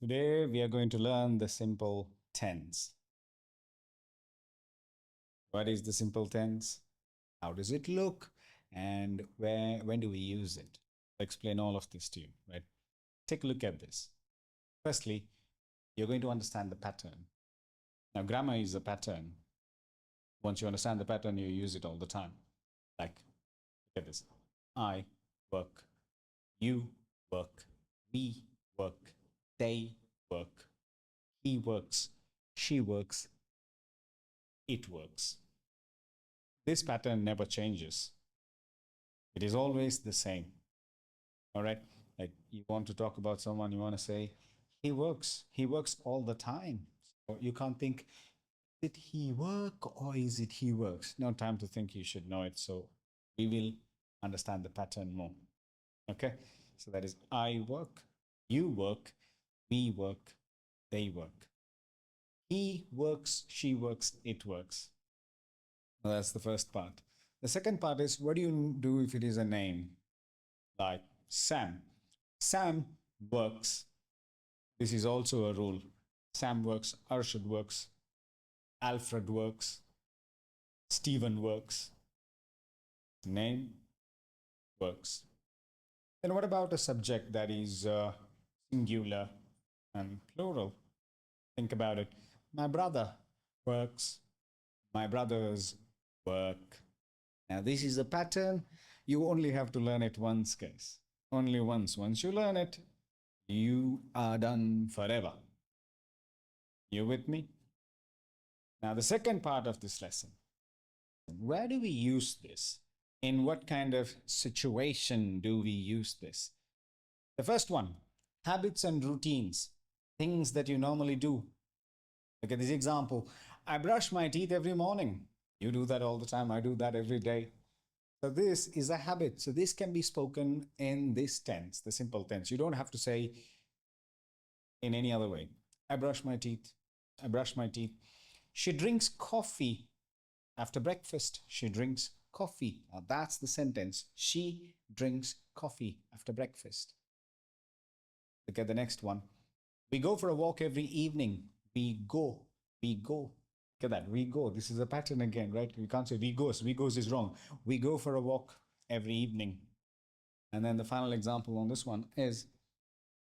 Today we are going to learn the simple tense. What is the simple tense? How does it look? And when do we use it? I'll explain all of this to you, right? Take a look at this. Firstly, you're going to understand the pattern. Now, grammar is a pattern. Once you understand the pattern, you use it all the time. Like, look at this. I work. You work. We work. They work. He works. She works. It works. This pattern never changes. It is always the same. All right. Like you want to talk about someone, you want to say, he works. He works all the time. So you can't think, did he work or is it he works? No time to think, you should know it. So we will understand the pattern more. Okay. So that is I work, you work, we work, they work. He works, she works, it works. Well, that's the first part. The second part is what do you do if it is a name? Like Sam. Sam works. This is also a rule. Sam works, Arshad works, Alfred works, Stephen works. Name works. Then what about a subject that is singular and plural? Think about it. My brother works. My brothers work. Now, this is a pattern. You only have to learn it once, guys. Only once. Once you learn it, you are done forever. You with me? Now, the second part of this lesson, where do we use this? In what kind of situation do we use this? The first one, habits and routines, things that you normally do. Look at this example. I brush my teeth every morning. You do that all the time. I do that every day. So this is a habit. So this can be spoken in this tense, the simple tense. You don't have to say in any other way. I brush my teeth. I brush my teeth. She drinks coffee after breakfast. She drinks coffee. Now that's the sentence. She drinks coffee after breakfast. Look at the next one. We go for a walk every evening. We go. We go. Look at that. We go. This is a pattern again, right? We can't say we goes. We goes is wrong. We go for a walk every evening. And then the final example on this one is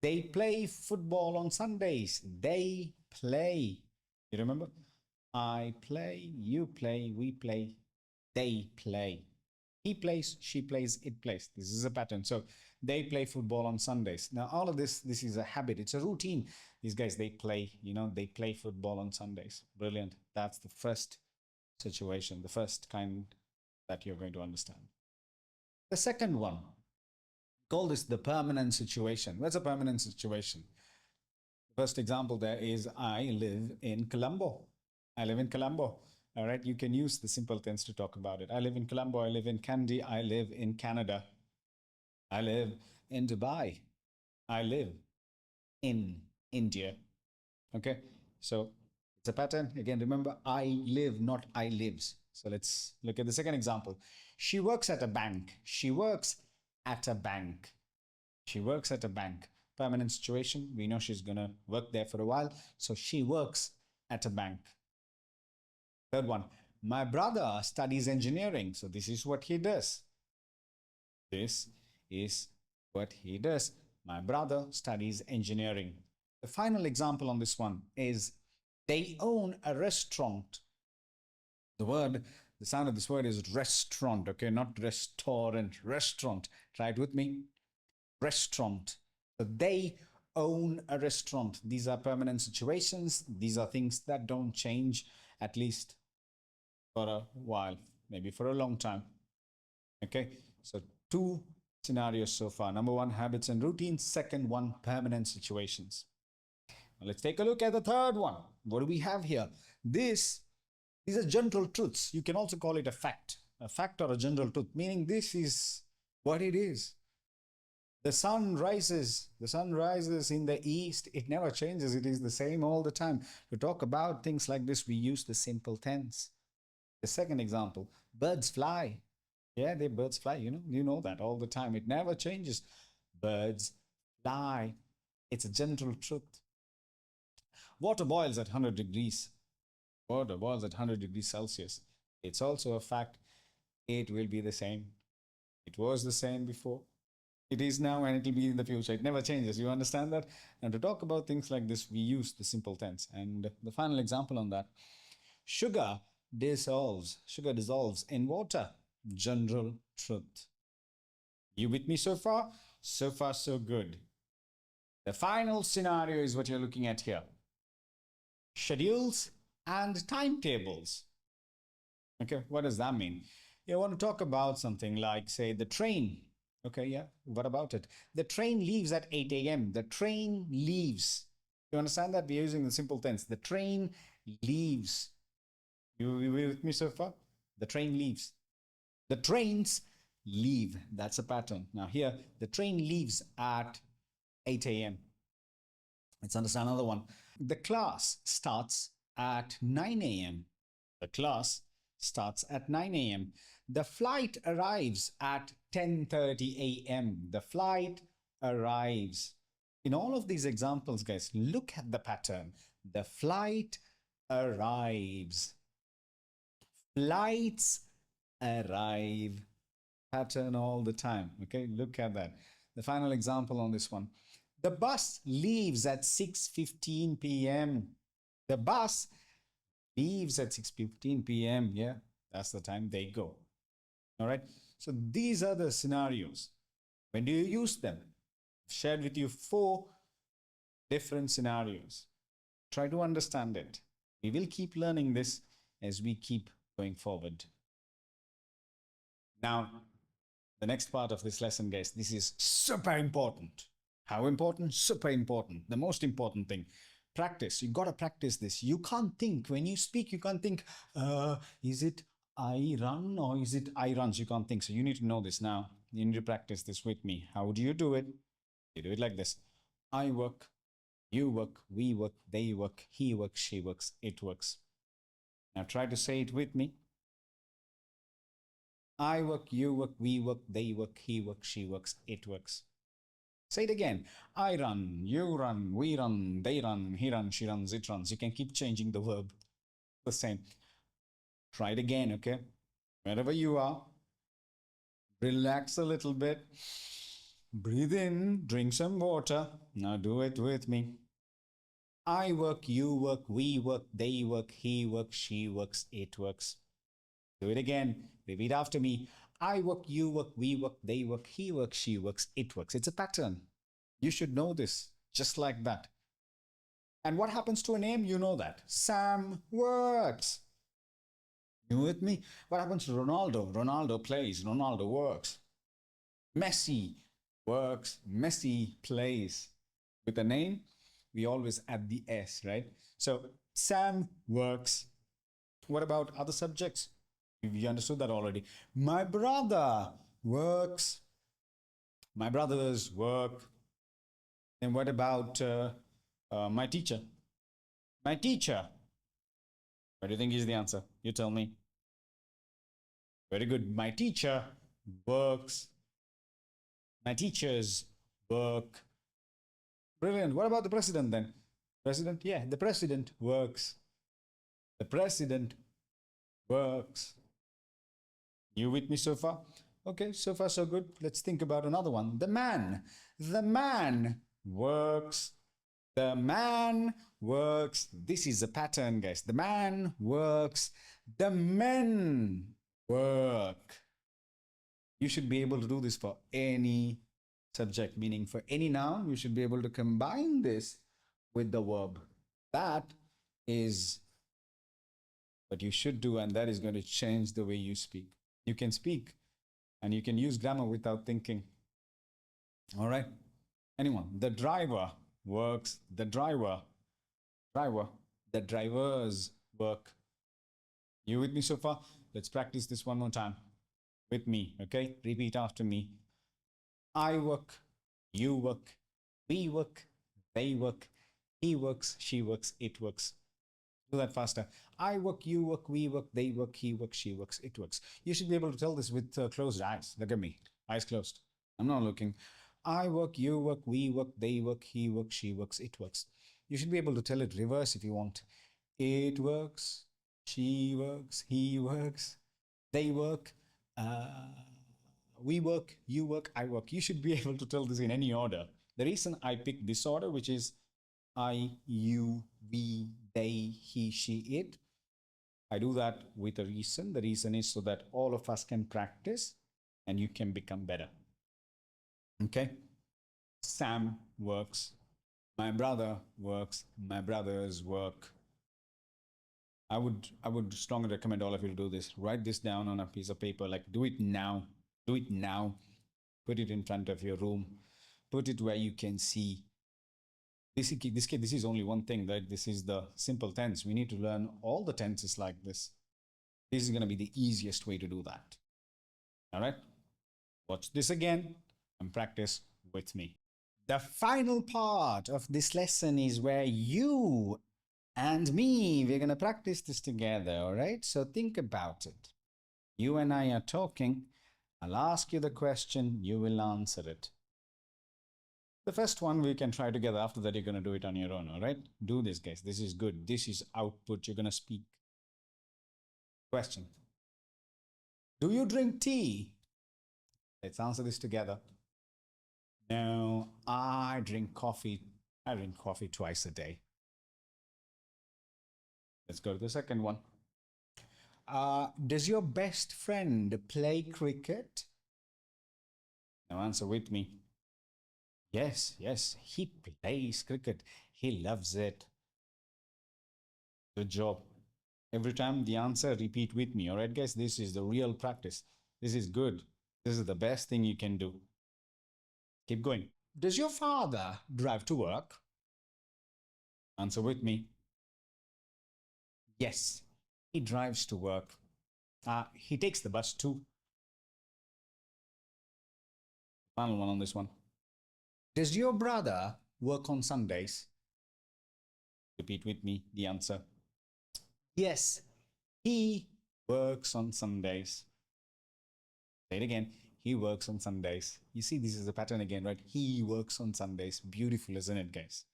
they play football on Sundays. They play. You remember? I play, you play, we play, they play. He plays, she plays, it plays. This is a pattern. So they play football on Sundays. Now, all of this is a habit. It's a routine. These guys, they play, they play football on Sundays. Brilliant. That's the first situation, the first kind that you're going to understand. The second one, call this the permanent situation. What's a permanent situation? The first example there is I live in Colombo. I live in Colombo. All right, you can use the simple tense to talk about it. I live in Colombo. I live in Kandy. I live in Canada. I live in Dubai. I live in India. Okay, so it's a pattern. Again, remember, I live, not I lives. So let's look at the second example. She works at a bank. She works at a bank. She works at a bank. Permanent situation. We know she's going to work there for a while. So she works at a bank. Third one, my brother studies engineering. So this is what he does. This is what he does. My brother studies engineering. The final example on this one is they own a restaurant. The sound of this word is restaurant, okay? Not restaurant, restaurant. Try it with me. Restaurant. So they own a restaurant. These are permanent situations. These are things that don't change, at least for a while, maybe for a long time. Okay, so two scenarios so far. Number one, habits and routines. Second one, permanent situations. Now let's take a look at the third one. What do we have here? These are general truths. You can also call it a fact or a general truth, meaning this is what it is. The sun rises in the east. It never changes. It is the same all the time. To talk about things like this, we use the simple tense. The second example, birds fly. Yeah, birds fly. You know that all the time. It never changes. Birds fly. It's a general truth. Water boils at 100 degrees. Water boils at 100 degrees Celsius. It's also a fact. It will be the same. It was the same before. It is now and it will be in the future. It never changes. You understand that? And to talk about things like this, we use the simple tense. And the final example on that, sugar Sugar dissolves in water. General truth. You with me so far? So far, so good. The final scenario is what you're looking at here. Schedules and timetables. Okay, what does that mean? You want to talk about something like, say, the train. Okay, yeah, what about it? The train leaves at 8 a.m. The train leaves. You understand that? We're using the simple tense. The train leaves. You with me so far? The train leaves. The trains leave. That's a pattern. Now here, the train leaves at 8 a.m. Let's understand another one. The class starts at 9 a.m. The class starts at 9 a.m. The flight arrives at 10:30 a.m. The flight arrives. In all of these examples, guys, look at the pattern. The flight arrives. Flights arrive. Pattern all the time. Okay, look at that. The final example on this one. The bus leaves at 6:15 p.m. The bus leaves at 6:15 p.m. Yeah, that's the time they go. All right. So these are the scenarios. When do you use them? I've shared with you 4 different scenarios. Try to understand it. We will keep learning this as we keep going forward. Now, the next part of this lesson, guys, this is super important. How important? Super important. The most important thing. Practice. You got to practice this. You can't think. When you speak, you can't think, is it I run or is it I runs? You can't think. So you need to know this now. You need to practice this with me. How do you do it? You do it like this. I work, you work, we work, they work, he works, she works, it works. Now try to say it with me. I work, you work, we work, they work, he works, she works, it works. Say it again. I run, you run, we run, they run, he runs, she runs, it runs. You can keep changing the verb. The same. Try it again, okay? Wherever you are, relax a little bit. Breathe in, drink some water. Now do it with me. I work, you work, we work, they work, he works, she works, it works. Do it again. Repeat after me. I work, you work, we work, they work, he works, she works, it works. It's a pattern. You should know this, just like that. And what happens to a name? You know that. Sam works. You with me? What happens to Ronaldo? Ronaldo plays, Ronaldo works. Messi works, Messi plays. With a name, we always add the S, right? So Sam works. What about other subjects? You understood that already. My brother works. My brothers work. And what about my teacher? My teacher. What do you think is the answer? You tell me. Very good. My teacher works. My teachers work. Brilliant. What about the president then? President? Yeah, the president works. The president works. You with me so far? Okay, so far so good. Let's think about another one. The man. The man works. The man works. This is a pattern, guys. The man works. The men work. You should be able to do this for any subject, meaning for any noun, you should be able to combine this with the verb. That is what you should do, and that is going to change the way you speak. You can speak and you can use grammar without thinking. All right. Anyone? The driver works. The driver. The drivers work. You with me so far? Let's practice this one more time with me. Okay. Repeat after me. I work. You work. We work. They work. He works. She works. It works. Do that faster. I work, you work, we work, they work, he works, she works, it works. You should be able to tell this with closed eyes. Look at me. Eyes closed. I'm not looking. I work, you work, we work, they work, he works, she works, it works. You should be able to tell it reverse if you want. It works, she works, he works, they work, uh, we work, you work, I work. You should be able to tell this in any order. The reason I picked this order, which is I, you, we, they, he, she, it, I do that with a reason. The reason is so that all of us can practice and you can become better. Okay? Sam works. My brother works. My brothers work. I would strongly recommend all of you to do this. Write this down on a piece of paper. Like do it now. Do it now. Put it in front of your room. Put it where you can see. This is only one thing, right? This is the simple tense. We need to learn all the tenses like this. This is going to be the easiest way to do that. All right? Watch this again and practice with me. The final part of this lesson is where you and me, we're going to practice this together, all right? So think about it. You and I are talking. I'll ask you the question, you will answer it. The first one we can try together. After that, you're going to do it on your own, all right? Do this, guys. This is good. This is output. You're going to speak. Question. Do you drink tea? Let's answer this together. No, I drink coffee. I drink coffee twice a day. Let's go to the second one. Does your best friend play cricket? Now answer with me. Yes, yes, he plays cricket. He loves it. Good job. Every time the answer, repeat with me. All right, guys, this is the real practice. This is good. This is the best thing you can do. Keep going. Does your father drive to work? Answer with me. Yes, he drives to work. He takes the bus too. Final one on this one. Does your brother work on Sundays? Repeat with me the answer. Yes, he works on Sundays. Say it again. He works on Sundays. You see, this is a pattern again, right? He works on Sundays. Beautiful, isn't it, guys?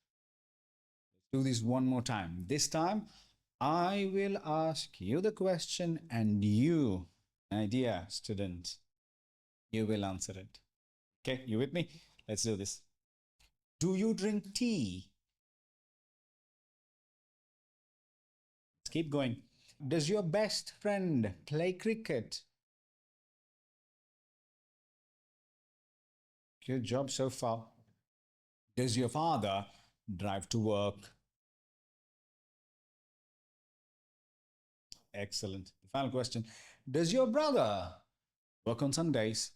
Let's do this one more time. This time, I will ask you the question and you, my dear student, you will answer it. Okay, you with me? Let's do this. Do you drink tea? Let's keep going. Does your best friend play cricket? Good job so far. Does your father drive to work? Excellent. The final question. Does your brother work on Sundays?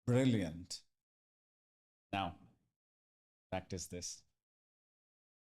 Brilliant. Now, practice this.